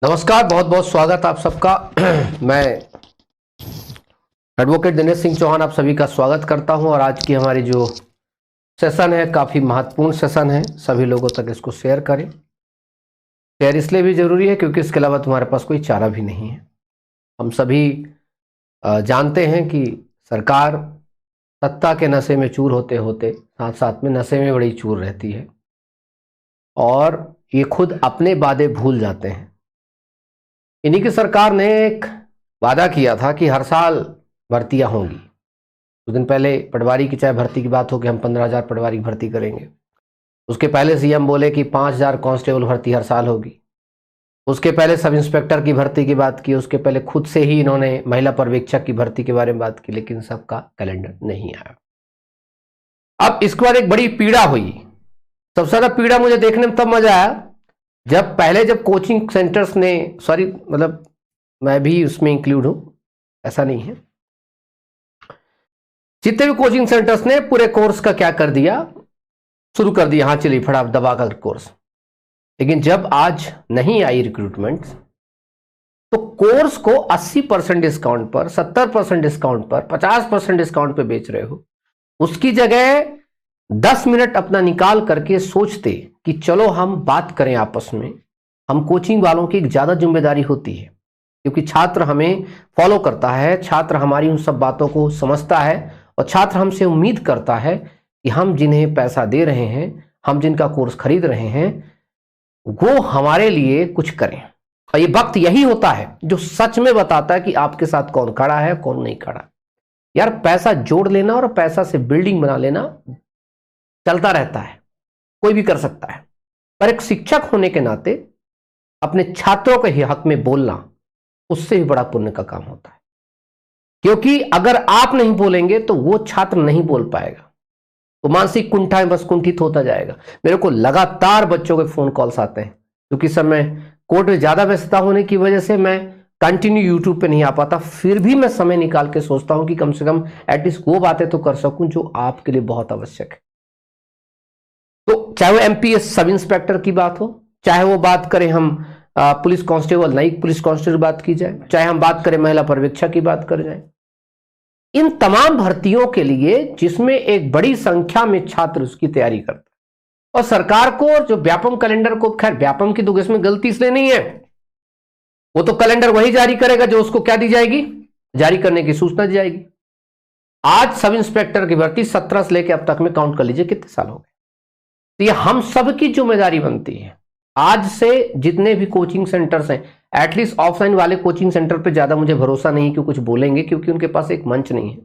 नमस्कार, बहुत बहुत स्वागत आप सबका। मैं एडवोकेट दिनेश सिंह चौहान आप सभी का स्वागत करता हूं और आज की हमारी जो सेशन है काफ़ी महत्वपूर्ण सेशन है। सभी लोगों तक इसको शेयर करें। शेयर इसलिए भी ज़रूरी है क्योंकि इसके अलावा तुम्हारे पास कोई चारा भी नहीं है। हम सभी जानते हैं कि सरकार सत्ता के नशे में चूर होते होते साथ साथ में नशे में बड़ी चूर रहती है और ये खुद अपने वादे भूल जाते हैं। इन्हीं की सरकार ने एक वादा किया था कि हर साल भर्तियां होंगी। कुछ दिन पहले पटवारी की चाहे भर्ती की बात हो कि हम 15,000 पटवारी भर्ती करेंगे। उसके पहले सीएम बोले कि 5,000 कांस्टेबल भर्ती हर साल होगी। उसके पहले सब इंस्पेक्टर की भर्ती की बात की। उसके पहले खुद से ही इन्होंने महिला पर्यवेक्षक की भर्ती के बारे में बात की, लेकिन सबका कैलेंडर नहीं आया। अब इसके बाद एक बड़ी पीड़ा हुई। सबसे ज्यादा पीड़ा मुझे देखने में तब मजा आया जब कोचिंग सेंटर्स ने, सॉरी मतलब मैं भी उसमें इंक्लूड हूं, ऐसा नहीं है, जितने भी कोचिंग सेंटर्स ने पूरे कोर्स का क्या कर दिया, शुरू कर दिया, हाँ चलिए फटाफट दबा कर कोर्स। लेकिन जब आज नहीं आई रिक्रूटमेंट तो कोर्स को 80% डिस्काउंट पर, 70% डिस्काउंट पर, 50% डिस्काउंट पे बेच रहे हो। उसकी जगह 10 मिनट अपना निकाल करके सोचते कि चलो हम बात करें आपस में। हम कोचिंग वालों की एक ज्यादा जिम्मेदारी होती है क्योंकि छात्र हमें फॉलो करता है, छात्र हमारी उन सब बातों को समझता है और छात्र हमसे उम्मीद करता है कि हम जिन्हें पैसा दे रहे हैं, हम जिनका कोर्स खरीद रहे हैं, वो हमारे लिए कुछ करें। और ये वक्त यही होता है जो सच में बताता है कि आपके साथ कौन खड़ा है कौन नहीं खड़ा। यार पैसा जोड़ लेना और पैसा से बिल्डिंग बना लेना चलता रहता है, कोई भी कर सकता है, पर एक शिक्षक होने के नाते अपने छात्रों के हक में बोलना उससे भी बड़ा पुण्य का काम होता है। क्योंकि अगर आप नहीं बोलेंगे तो वो छात्र नहीं बोल पाएगा, तो मानसिक कुंठा में बस कुंठित होता जाएगा। मेरे को लगातार बच्चों के फोन कॉल्स आते हैं क्योंकि समय कोर्ट में ज्यादा व्यस्तता होने की वजह से मैं कंटिन्यू यूट्यूब पे नहीं आ पाता, फिर भी मैं समय निकाल के सोचता हूं कि कम से कम एटलीस्ट वो बातें तो कर सकूं जो आपके लिए बहुत आवश्यक है। तो चाहे वो एमपीएस सब इंस्पेक्टर की बात हो, चाहे वो बात करें हम पुलिस कांस्टेबल, न्यायिक पुलिस कांस्टेबल बात की जाए, चाहे हम बात करें महिला पर्यवेक्षक की बात कर जाए, इन तमाम भर्तियों के लिए जिसमें एक बड़ी संख्या में छात्र उसकी तैयारी करते हैं और सरकार को जो व्यापम कैलेंडर को, खैर व्यापम की तो इसमें गलती इसलिए नहीं है, वो तो कैलेंडर वही जारी करेगा जो उसको क्या दी जाएगी, जारी करने की सूचना दी जाएगी। आज सब इंस्पेक्टर की भर्ती 17 से लेकर अब तक में काउंट कर लीजिए कितने साल हो गए। तो ये हम सब की जिम्मेदारी बनती है। आज से जितने भी कोचिंग सेंटर्स हैं, एटलीस्ट ऑफलाइन वाले कोचिंग सेंटर पे ज्यादा मुझे भरोसा नहीं कि कुछ बोलेंगे क्योंकि उनके पास एक मंच नहीं है,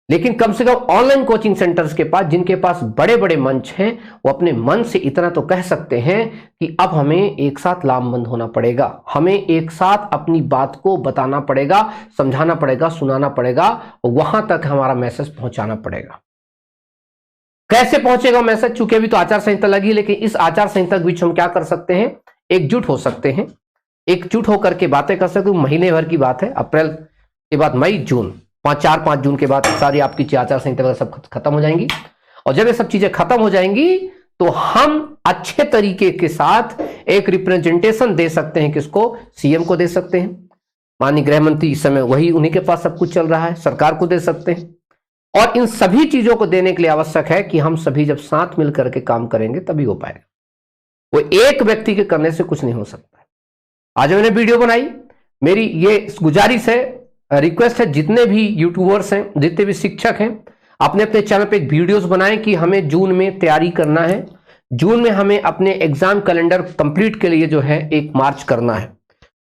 लेकिन कम से कम ऑनलाइन कोचिंग सेंटर्स के पास, जिनके पास बड़े बड़े मंच हैं, वो अपने मन से इतना तो कह सकते हैं कि अब हमें एक साथ लामबंद होना पड़ेगा, हमें एक साथ अपनी बात को बताना पड़ेगा, समझाना पड़ेगा, सुनाना पड़ेगा, वहां तक हमारा मैसेज पहुंचाना पड़ेगा। कैसे पहुंचेगा मैसेज? चूंकि अभी तो आचार संहिता लगी, लेकिन इस आचार संहिता के बीच हम क्या कर सकते हैं, एकजुट हो सकते हैं, एकजुट होकर के बातें कर सकते हैं। महीने भर की बात है, अप्रैल के बाद मई जून, 4-5 जून के बाद सारी आपकी आचार संहिता सब खत्म हो जाएंगी। और जब ये सब चीजें खत्म हो जाएंगी तो हम अच्छे तरीके के साथ एक रिप्रेजेंटेशन दे सकते हैं। किसको? सीएम को दे सकते हैं, माननीय गृह मंत्री इस समय वही, उन्हीं के पास सब कुछ चल रहा है, सरकार को दे सकते हैं। और इन सभी चीजों को देने के लिए आवश्यक है कि हम सभी जब साथ मिलकर के काम करेंगे तभी हो पाएगा। वो एक व्यक्ति के करने से कुछ नहीं हो सकता। आज मैंने वीडियो बनाई, मेरी ये गुजारिश है, रिक्वेस्ट है, जितने भी यूट्यूबर्स हैं, जितने भी शिक्षक हैं, अपने अपने चैनल पे एक वीडियोस बनाएं कि हमें जून में तैयारी करना है, जून में हमें अपने एग्जाम कैलेंडर कंप्लीट के लिए जो है एक मार्च करना है।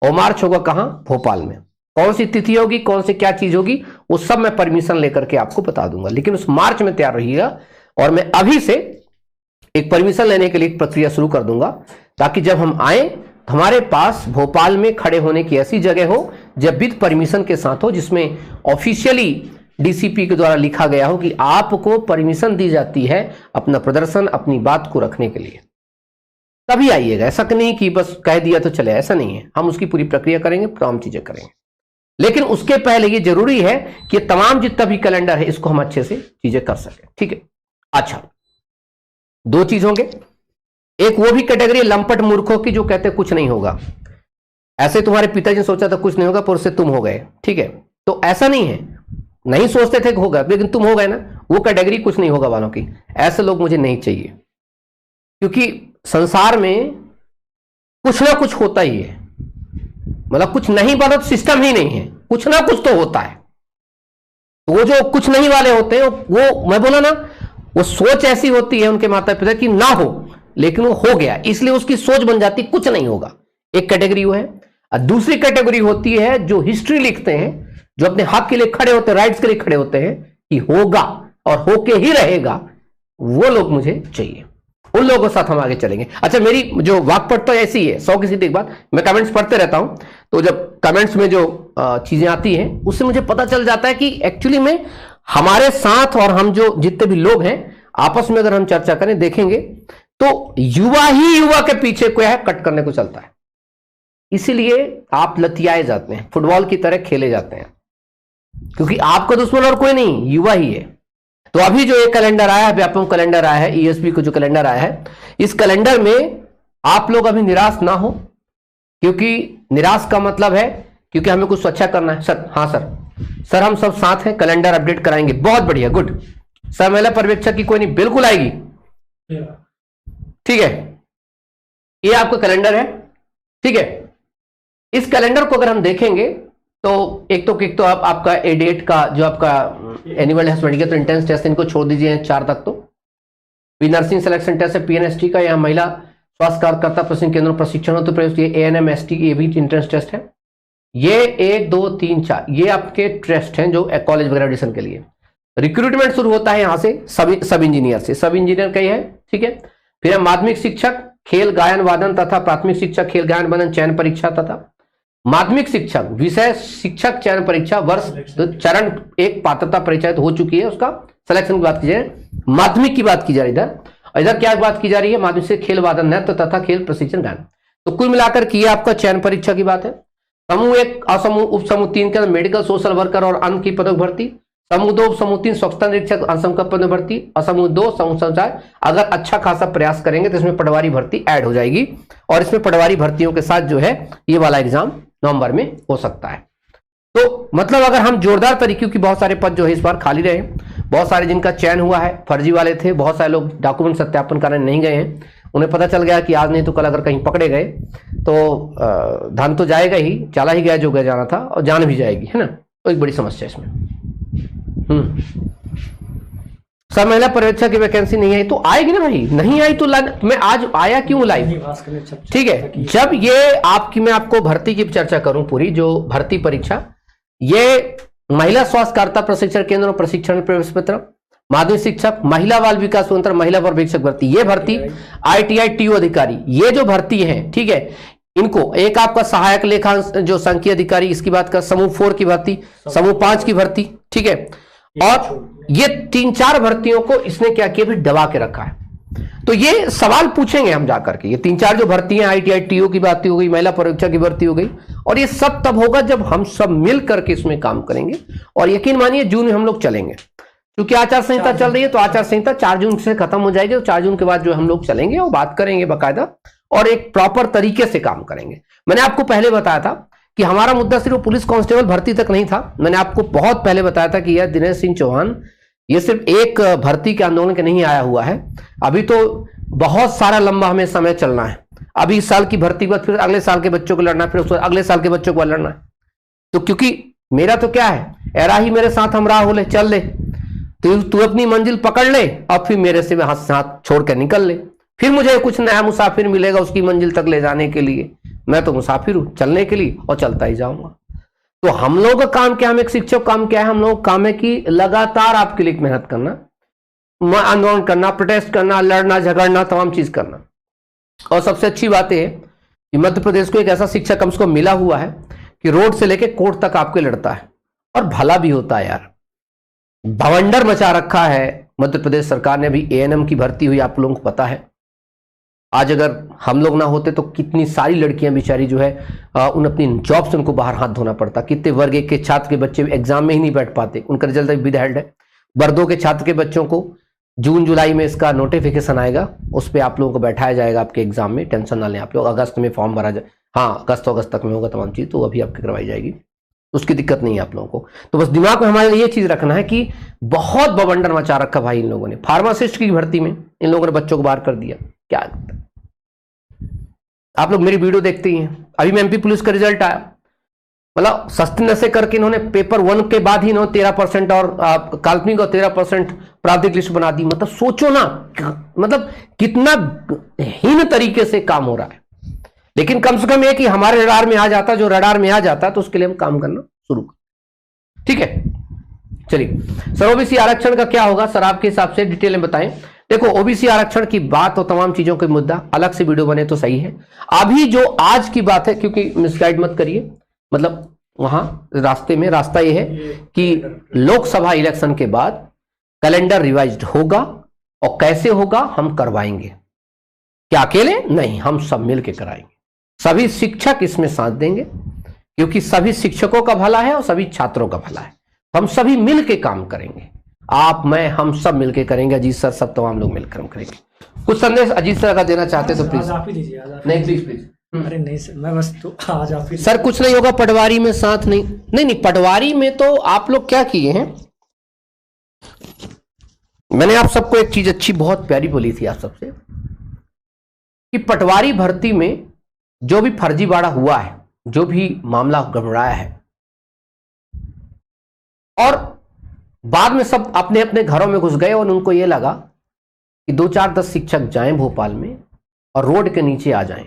और मार्च होगा कहां? भोपाल में। कौन सी तिथि होगी, कौन से क्या चीज होगी, वो सब मैं परमिशन लेकर के आपको बता दूंगा, लेकिन उस मार्च में तैयार रहिएगा। और मैं अभी से एक परमिशन लेने के लिए एक प्रक्रिया शुरू कर दूंगा ताकि जब हम आए हमारे पास भोपाल में खड़े होने की ऐसी जगह हो जब विद परमिशन के साथ हो, जिसमें ऑफिशियली डीसीपी के द्वारा लिखा गया हो कि आपको परमिशन दी जाती है अपना प्रदर्शन, अपनी बात को रखने के लिए, तभी आइएगा। ऐसा नहीं कि बस कह दिया तो चले, ऐसा नहीं है। हम उसकी पूरी प्रक्रिया करेंगे, तमाम चीजें करेंगे, लेकिन उसके पहले ये जरूरी है कि तमाम जितना भी कैलेंडर है इसको हम अच्छे से चीजें कर सके। ठीक है? अच्छा, दो चीज होंगे। एक वो भी कैटेगरी लंपट मूर्खों की जो कहते कुछ नहीं होगा। ऐसे तुम्हारे पिताजी ने सोचा था कुछ नहीं होगा, पर उससे तुम हो गए, ठीक है। तो ऐसा नहीं है, नहीं सोचते थे कि होगा, लेकिन तुम हो गए ना, वो कैटेगरी कुछ नहीं होगा वालों की। ऐसे लोग मुझे नहीं चाहिए, क्योंकि संसार में कुछ ना कुछ होता ही है, मतलब कुछ नहीं बना तो सिस्टम ही नहीं है, कुछ ना कुछ तो होता है। वो जो कुछ नहीं वाले होते हैं, वो मैं बोला ना, वो सोच ऐसी होती है उनके माता पिता की ना हो, लेकिन वो हो गया, इसलिए उसकी सोच बन जाती कुछ नहीं होगा। एक कैटेगरी वो है। और दूसरी कैटेगरी होती है जो हिस्ट्री लिखते हैं, जो अपने हक के लिए खड़े होते हैं, राइट्स के लिए खड़े होते हैं कि होगा और होके ही रहेगा। वो लोग मुझे चाहिए, उन लोगों के साथ हम आगे चलेंगे। अच्छा, मेरी जो वाकपट तो ऐसी है, 100 की सीधी एक बात, मैं कमेंट्स पढ़ते रहता हूं, तो जब कमेंट्स में जो चीजें आती हैं उससे मुझे पता चल जाता है कि एक्चुअली में हमारे साथ और हम जो जितने भी लोग हैं आपस में अगर हम चर्चा करें, देखेंगे तो युवा ही युवा के पीछे क्या है, कट करने को चलता है। इसीलिए आप लतियाए जाते हैं, फुटबॉल की तरह खेले जाते हैं, क्योंकि आपका दुश्मन और कोई नहीं, युवा ही है। तो अभी जो एक कैलेंडर आया है, व्यापम कैलेंडर आया है, ईएसबी को जो कैलेंडर आया है, इस कैलेंडर में आप लोग अभी निराश ना हो, क्योंकि निराश का मतलब है क्योंकि हमें कुछ अच्छा करना है। सर, हाँ सर हम सब साथ हैं, कैलेंडर अपडेट कराएंगे, बहुत बढ़िया, गुड सर। महिला पर्यवेक्षक की कोई नहीं, बिल्कुल आएगी, ठीक है। ये आपका कैलेंडर है, ठीक है। इस कैलेंडर को अगर हम देखेंगे तो एक तो आपका एडेट का जो आपका annual health medical entrance test, इनको छोड़ दीजिए 4 तक। तो भी नर्सिंग सिलेक्शन टेस्ट है, पीएनएसटी का, यहाँ महिला स्वास्थ्य कार्यकर्ता प्रशिक्षण केंद्र प्रशिक्षण होते प्रयुक्त, ये एएनएमएसटी ये भी एंट्रेंस टेस्ट है। ये 1 2 3 4 ये आपके टेस्ट हैं जो कॉलेज वगैरह एडिशन के लिए। रिक्रूटमेंट शुरू होता है यहां से सब इंजीनियर से, सब इंजीनियर का ही है, ठीक है। फिर माध्यमिक शिक्षक खेल गायन वादन तथा प्राथमिक शिक्षक खेल गायन वादन चयन परीक्षा तथा माध्यमिक शिक्षक विषय शिक्षक चयन परीक्षा वर्ष चरण 1 पात्रता परीक्षा तो हो चुकी है, उसका सिलेक्शन की बात की जाए, माध्यमिक की बात की जा रही है। इधर क्या बात की जा रही है, माध्यमिक से खेल वादन नृत्य तथा खेल प्रशिक्षण गायन। तो कुल मिलाकर की आपका चयन परीक्षा की बात है। समूह 1 असमूह उप समूह 3 के अंदर मेडिकल सोशल वर्कर और अन्य की पदों भर्ती, समूह 2 समूह 3 स्वच्छता निरीक्षक असम का पद भर्ती, और समूह 2 समूह संचार। अगर अच्छा खासा प्रयास करेंगे तो इसमें पटवारी भर्ती ऐड हो जाएगी, और इसमें पटवारी भर्तियों के साथ जो है ये वाला एग्जाम नवंबर में हो सकता है। तो मतलब अगर हम जोरदार तरीके की, बहुत सारे पद जो है इस बार खाली रहे, बहुत सारे जिनका चयन हुआ है फर्जी वाले थे, बहुत सारे लोग डॉक्यूमेंट सत्यापन कराने नहीं गए हैं, उन्हें पता चल गया कि आज नहीं तो कल अगर कहीं पकड़े गए तो धन तो जाएगा ही, चला ही गया जो गया जाना था, और जान भी जाएगी, है ना। तो एक बड़ी समस्या इसमें। सर महिला पर्यवेक्षक की वैकेंसी नहीं आई, तो आएगी ना भाई, नहीं आई तो मैं आज आया क्यों लाइव, ठीक है। जब ये आपकी, मैं आपको भर्ती की चर्चा करूं पूरी, जो भर्ती परीक्षा, ये महिला स्वास्थ्य कार्यकर्ता प्रशिक्षण केंद्र प्रशिक्षण प्रवेश पत्र, माध्यमिक शिक्षक, महिला बाल विकास मंत्र, महिला पर्यवेक्षक भर्ती, ये भर्ती, आईटीआई टीओ अधिकारी, ये जो भर्ती है, ठीक है। इनको एक आपका सहायक लेखांश जो संख्या अधिकारी, इसकी बात कर, समूह 4 की भर्ती, समूह 5 की भर्ती, ठीक है। और ये 3-4 भर्तियों को इसने क्या किया, भी दबा के रखा है। तो ये सवाल पूछेंगे हम जाकर के, ये 3-4 जो भर्ती हैं, आईटीआई टीओ की बात हो गई, महिला पर्यवेक्षक की भर्ती हो गई, और ये सब तब होगा जब हम सब मिल करके इसमें काम करेंगे। और यकीन मानिए जून में हम लोग चलेंगे, क्योंकि आचार संहिता चल रही है, तो आचार संहिता 4 जून से खत्म हो जाएगी, तो 4 जून के बाद जो हम लोग चलेंगे और बात करेंगे बाकायदा, और एक प्रॉपर तरीके से काम करेंगे। मैंने आपको पहले बताया था कि हमारा मुद्दा सिर्फ पुलिस कांस्टेबल भर्ती तक नहीं था। मैंने आपको बहुत पहले बताया था कि यह दिनेश सिंह चौहान ये सिर्फ एक भर्ती के आंदोलन के नहीं आया हुआ है, अभी तो बहुत सारा लंबा हमें समय चलना है। अभी इस साल की भर्ती के बाद फिर अगले साल के बच्चों को लड़ना है, फिर अगले साल के बच्चों को लड़ना है। तो क्योंकि मेरा तो क्या है, एरा ही मेरे साथ हमरा हो ले, चल ले, तो तू अपनी मंजिल पकड़ ले और फिर मेरे से हाथ छोड़ कर निकल ले, फिर मुझे कुछ नया मुसाफिर मिलेगा उसकी मंजिल तक ले जाने के लिए। मैं तो मुसाफिर हूं चलने के लिए, और चलता ही जाऊंगा। तो हम लोगों का काम क्या, हम एक शिक्षक काम क्या है, हम लोग काम है कि लगातार आपके लिए मेहनत करना, आंदोलन करना, प्रोटेस्ट करना, लड़ना झगड़ना, तमाम चीज करना। और सबसे अच्छी बात है कि मध्य प्रदेश को एक ऐसा शिक्षक हमको मिला हुआ है कि रोड से लेके कोर्ट तक आपके लड़ता है, और भला भी होता है यार। भवंडर मचा रखा है मध्य प्रदेश सरकार ने। अभी एएनएम की भर्ती हुई, आप लोगों को पता है। आज अगर हम लोग ना होते तो कितनी सारी लड़कियां बेचारी जो है उन अपनी जॉब से उनको बाहर हाथ धोना पड़ता। कितने वर्ग 1 के छात्र के बच्चे एग्जाम में ही नहीं बैठ पाते, उनका रिजल्ट विद हेल्ड है। वर्ग 2 के छात्र के बच्चों को जून जुलाई में इसका नोटिफिकेशन आएगा, उस पर आप लोगों को बैठाया जाएगा आपके एग्जाम में, टेंशन ना लें आप लोग। अगस्त में फॉर्म भरा हाँ अगस्त अगस्त तक में होगा तमाम चीज, तो अभी आपकी करवाई जाएगी, उसकी दिक्कत नहीं है आप लोगों को। तो बस दिमाग में हमारे ये चीज रखना है कि बहुत बवंडर मचा रखा भाई इन लोगों ने। फार्मासिस्ट की भर्ती में इन लोगों ने बच्चों को बाहर कर दिया। क्या आप लोग मेरी वीडियो देखते ही हैं, अभी में एमपी पुलिस का रिजल्ट आया, मतलब सस्ते नशे करके इन्होंने पेपर 1 के बाद ही इन्होंने 13% और काल्पनिक और 13% प्रावधिक लिस्ट बना दी। मतलब सोचो ना, मतलब कितना हीन तरीके से काम हो रहा है। लेकिन कम से कम ये कि हमारे रडार में आ जाता, जो रडार में आ जाता तो उसके लिए हम काम करना शुरू कर। ठीक है, चलिए सर ओबीसी आरक्षण का क्या होगा सर आपके हिसाब से, डिटेल में बताएं। देखो ओबीसी आरक्षण की बात और तमाम चीजों के मुद्दा अलग से वीडियो बने तो सही है। अभी जो आज की बात है, क्योंकि मिसगाइड मत करिए, मतलब वहां रास्ते में रास्ता यह है कि लोकसभा इलेक्शन के बाद कैलेंडर रिवाइज्ड होगा, और कैसे होगा हम करवाएंगे। क्या अकेले नहीं, हम सब मिलकर कराएंगे। सभी शिक्षक इसमें साथ देंगे, क्योंकि सभी शिक्षकों का भला है और सभी छात्रों का भला है। हम सभी मिलकर काम करेंगे, आप मैं हम सब मिलकर करेंगे। अजीत सर सब तमाम लोग मिलकर हम करेंगे। कुछ संदेश अजीत सर का देना चाहते तो प्लीज आप ही दीजिए। नहीं प्लीज प्लीज। अरे नहीं सर, मैं बस तो आज आप ही सर कुछ नहीं होगा, पटवारी में साथ नहीं, नहीं पटवारी में तो आप लोग क्या किए हैं। मैंने आप सबको एक चीज अच्छी बहुत प्यारी बोली थी आप सबसे, कि पटवारी भर्ती में जो भी फर्जीवाड़ा हुआ है, जो भी मामला गड़बड़ाया है, और बाद में सब अपने अपने घरों में घुस गए और उनको यह लगा कि 2-4-10 शिक्षक जाएं भोपाल में और रोड के नीचे आ जाएं,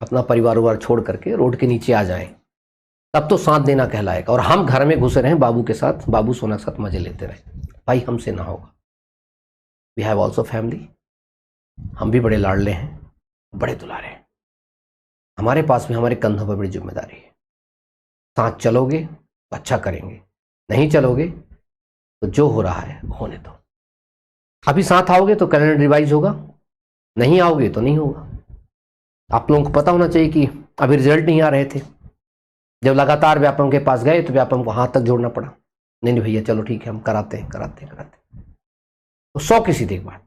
अपना परिवार उवार छोड़ करके रोड के नीचे आ जाएं, तब तो साथ देना कहलाएगा। और हम घर में घुसे रहें बाबू के साथ, बाबू सोना के साथ मजे लेते रहे। भाई हमसे ना होगा। वी हैव ऑल्सो फैमिली, हम भी बड़े लाडले हैं, बड़े दुलारे हैं, हमारे पास भी हमारे कंधों पर बड़ी जिम्मेदारी है। साथ चलोगे तो अच्छा करेंगे, नहीं चलोगे तो जो हो रहा है होने दो। अभी साथ आओगे तो कैलेंडर रिवाइज होगा, नहीं आओगे तो नहीं होगा। आप लोगों को पता होना चाहिए कि अभी रिजल्ट नहीं आ रहे थे, जब लगातार व्यापम के पास गए तो व्यापम को हाथ तक जोड़ना पड़ा। नहीं भैया चलो ठीक है हम कराते हैं कराते हैं कराते हैं। तो 100 की सीधी बात।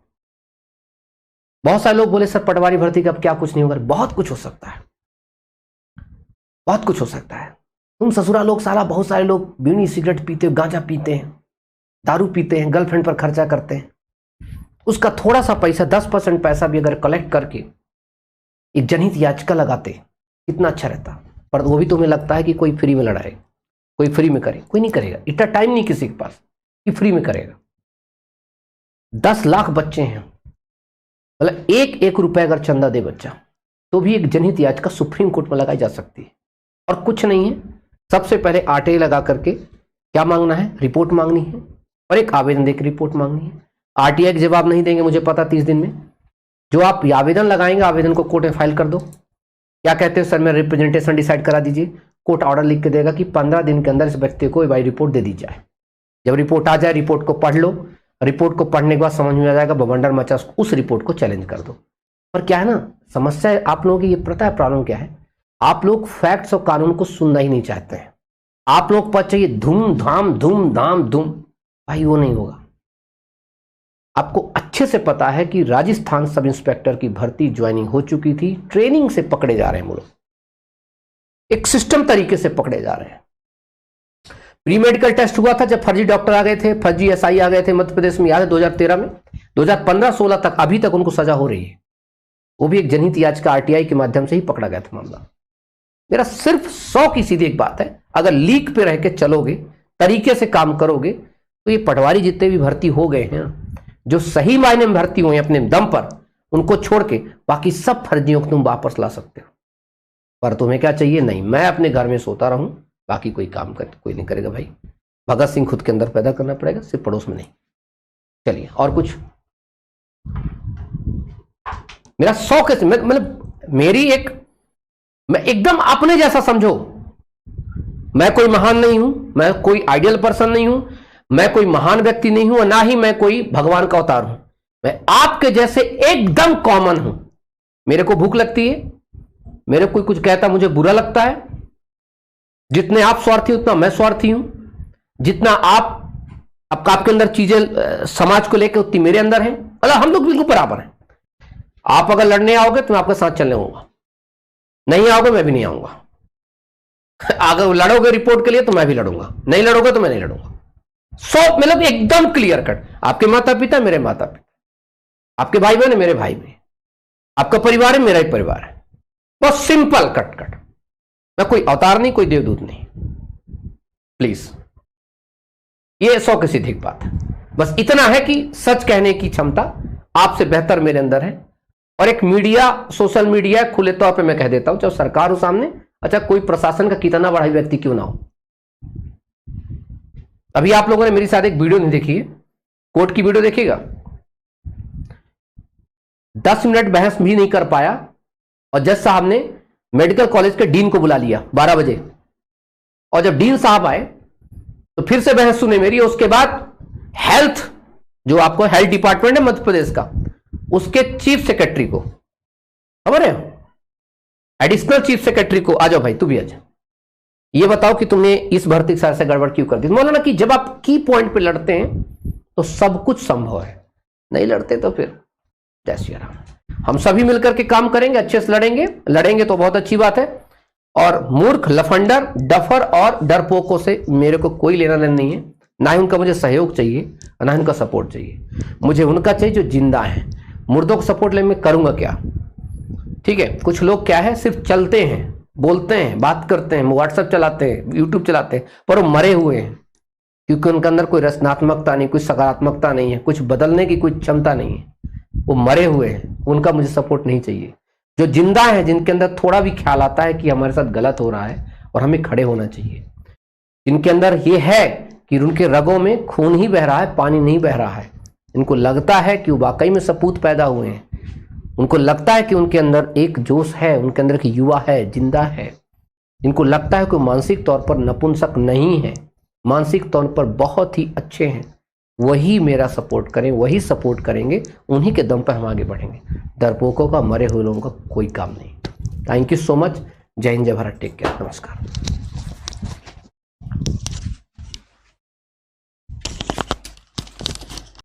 बहुत सारे लोग बोले सर पटवारी भर्ती का अब क्या कुछ नहीं होगा। बहुत कुछ हो सकता है, बहुत कुछ हो सकता है। तुम ससुरा लोग साला, बहुत सारे लोग बीड़ी सिगरेट पीते हैं, गांजा पीते हैं, दारू पीते हैं, गर्लफ्रेंड पर खर्चा करते हैं। उसका थोड़ा सा पैसा 10% पैसा भी अगर कलेक्ट करके एक जनहित याचिका लगाते कितना अच्छा रहता। पर वो भी तुम्हें लगता है कि कोई फ्री में लड़ाए, कोई फ्री में करे, कोई नहीं करेगा। इतना टाइम नहीं किसी के पास कि फ्री में करेगा। 10 लाख बच्चे हैं, मतलब 1-1 रुपए अगर चंदा दे बच्चा तो भी एक जनहित याचिका सुप्रीम कोर्ट में लगाई जा सकती है। और कुछ नहीं है, सबसे पहले आरटीआई लगा करके क्या मांगना है, रिपोर्ट मांगनी है, और एक आवेदन देकर रिपोर्ट मांगनी है। आरटीआई का जवाब नहीं देंगे मुझे पता 30 दिन में, जो आप आवेदन लगाएंगे आवेदन को कोर्ट में फाइल कर दो। क्या कहते हैं सर मेरा रिप्रेजेंटेशन डिसाइड करा दीजिए, कोर्ट ऑर्डर लिख के देगा कि 15 दिन के अंदर इस व्यक्ति को बाई रिपोर्ट दे दी जाए। जब रिपोर्ट आ जाए रिपोर्ट को पढ़ लो, रिपोर्ट को पढ़ने के बाद समझ में आ जाएगा बवंडर मचा, उस रिपोर्ट को चैलेंज कर दो। पर क्या है ना समस्या है आप लोगों की, ये पता है प्रॉब्लम क्या है, आप लोग फैक्ट्स और कानून को सुनना ही नहीं चाहते हैं। आप लोग पर चाहिए धूम धाम धूम धाम धूम, भाई वो नहीं होगा। आपको अच्छे से पता है कि राजस्थान सब इंस्पेक्टर की भर्ती ज्वाइनिंग हो चुकी थी, ट्रेनिंग से पकड़े जा रहे हैं वो लोग, एक सिस्टम तरीके से पकड़े जा रहे हैं। प्री मेडिकल टेस्ट हुआ था जब फर्जी डॉक्टर आ गए थे, फर्जी एसआई आ गए थे मध्य प्रदेश में, याद है 2013 में। 2015-16 तक अभी तक उनको सजा हो रही है, वो भी एक जनहित याचिका आरटीआई के माध्यम से ही पकड़ा गया था मामला। मेरा सिर्फ 100 की सीधी एक बात है, अगर लीक पे रह के चलोगे, तरीके से काम करोगे, तो ये पटवारी जितने भी भर्ती हो गए हैं, जो सही मायने में भर्ती हुए अपने दम पर, उनको छोड़ के बाकी सब फर्जियों को तुम वापस ला सकते हो। पर तुम्हें क्या चाहिए, नहीं मैं अपने घर में सोता रहूं, बाकी कोई काम कर कोई नहीं करेगा। भाई भगत सिंह खुद के अंदर पैदा करना पड़ेगा, सिर्फ पड़ोस में नहीं। चलिए और कुछ। मेरा 100 के मतलब मेरी एक, मैं एकदम अपने जैसा समझो। मैं कोई महान नहीं हूं, मैं कोई आइडियल पर्सन नहीं हूं, मैं कोई महान व्यक्ति नहीं हूं, और ना ही मैं कोई भगवान का अवतार हूं। मैं आपके जैसे एकदम कॉमन हूं। मेरे को भूख लगती है, मेरे कोई कुछ कहता मुझे बुरा लगता है। जितने आप स्वार्थी उतना मैं स्वार्थी हूं, जितना आपके अंदर चीजें समाज को लेकर उतनी मेरे अंदर है। मतलब हम लोग बिल्कुल बराबर हैं। आप अगर लड़ने आओगे तो मैं आपके साथ चलने होगा, नहीं आओगे मैं भी नहीं आऊंगा। अगर लड़ोगे रिपोर्ट के लिए तो मैं भी लड़ूंगा, नहीं लड़ोगे तो मैं नहीं लड़ूंगा। मतलब एकदम क्लियर कट। आपके माता पिता मेरे माता पिता, आपके भाई बहन मेरे भाई बहन, आपका परिवार है मेरा ही परिवार है। बस सिंपल कट कट। मैं कोई अवतार नहीं, कोई देवदूत नहीं। प्लीज, ये 100 की सीधी बात है। बस इतना है कि सच कहने की क्षमता आपसे बेहतर मेरे अंदर है। और एक मीडिया, सोशल मीडिया खुले तौर पे मैं कह देता हूं, चाहे सरकार हो सामने, अच्छा कोई प्रशासन का कितना बड़ा व्यक्ति क्यों ना हो। अभी आप लोगों ने मेरी साथ एक वीडियो नहीं देखी है, कोर्ट की वीडियो देखिएगा। 10 मिनट बहस भी नहीं कर पाया और जज साहब ने मेडिकल कॉलेज के डीन को बुला लिया 12 बजे। और जब डीन साहब आए तो फिर से बहस सुने मेरी। उसके बाद हेल्थ, जो आपको हेल्थ डिपार्टमेंट है मध्य प्रदेश का, उसके चीफ सेक्रेटरी को, खबर है, एडिशनल चीफ सेक्रेटरी को, आ जाओ भाई तू भी आ जा, ये बताओ कि तुमने इस भर्ती के साथ से गड़बड़ क्यों कर दी। बोला ना कि जब आप की पॉइंट पे लड़ते हैं तो सब कुछ संभव है, नहीं लड़ते तो फिर जय श्री राम। हम सभी मिलकर के काम करेंगे, अच्छे से लड़ेंगे तो बहुत अच्छी बात है। और मूर्ख, लफंडर, डफर और डरपोकों से मेरे को कोई लेना देना नहीं है। ना ही उनका मुझे सहयोग चाहिए और ना ही उनका सपोर्ट चाहिए। मुझे उनका चाहिए जो जिंदा है। मुर्दों को सपोर्ट ले मैं करूंगा क्या? ठीक है, कुछ लोग क्या है, सिर्फ चलते हैं, बोलते हैं, बात करते हैं, व्हाट्सएप चलाते हैं, यूट्यूब चलाते हैं, पर वो मरे हुए हैं, क्योंकि उनके अंदर कोई रचनात्मकता नहीं, कुछ सकारात्मकता नहीं है, कुछ बदलने की कोई क्षमता नहीं है। वो मरे हुए हैं, उनका मुझे सपोर्ट नहीं चाहिए। जो जिंदा है, जिनके अंदर थोड़ा भी ख्याल आता है कि हमारे साथ गलत हो रहा है और हमें खड़े होना चाहिए, जिनके अंदर ये है कि उनके रगों में खून ही बह रहा है, पानी नहीं बह रहा है, इनको लगता है कि वो वाकई में सपूत पैदा हुए हैं, उनको लगता है कि उनके अंदर एक जोश है, उनके अंदर एक युवा है, जिंदा है, इनको लगता है कि मानसिक तौर पर नपुंसक नहीं है, मानसिक तौर पर बहुत ही अच्छे हैं, वही मेरा सपोर्ट करें, वही सपोर्ट करेंगे, उन्हीं के दम पर हम आगे बढ़ेंगे। डरपोकों का, मरे हुए लोगों का कोई काम नहीं। Thank you so much. जय हिंद, जय भारत, टेक केयर, नमस्कार।